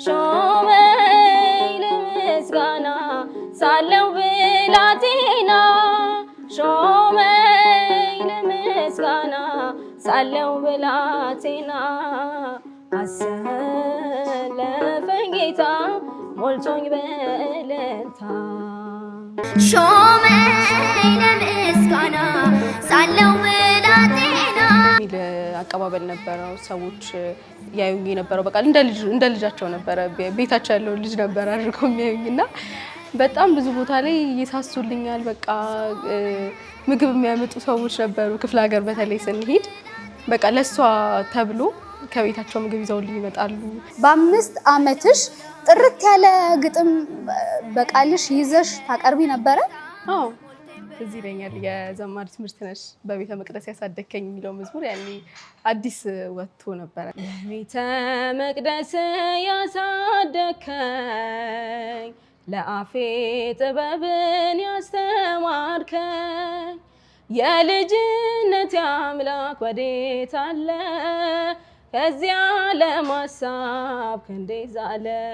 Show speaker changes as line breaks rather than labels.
ሾመኝ ለምስጋና ሳለው ብላቴና ሾመኝ ለምስጋና ሳለው ብላቴና አሰለፈኝ ጌታ ሞልቶኝ በእልልታ
ሾመኝ ለምስጋና ሳለው ብላቴና
ሚል አቀባበል ነበረው። ሰዎች ያዩኝ የነበረው በቃ እንደ ልጃቸው ነበረ። ቤታቸው ያለው ልጅ ነበር አድርገው የሚያዩኝና በጣም ብዙ ቦታ ላይ ይሳሱልኛል። በቃ ምግብ የሚያመጡ ሰዎች ነበሩ። ክፍለ ሀገር በተለይ ስንሄድ በቃ ለሷ ተብሎ ከቤታቸው ምግብ ይዘውልኝ ይመጣሉ።
በ5 ዓመትሽ ጥርት ያለ ግጥም በቃልሽ ይዘሽ ታቀርቢ ነበረ?
አዎ እዚህ ይለኛል። የዘማሪ ትምህርት ነሽ በቤተ መቅደስ ያሳደከኝ የሚለው መዝሙር ያኔ አዲስ ወጥቶ ነበረ።
በቤተ መቅደስ ያሳደከኝ ለአፌ ጥበብን ያስተማርከኝ የልጅነት አምላክ ወዴት አለ? ከዚያ ለማሳብ ክንዴ ዛለ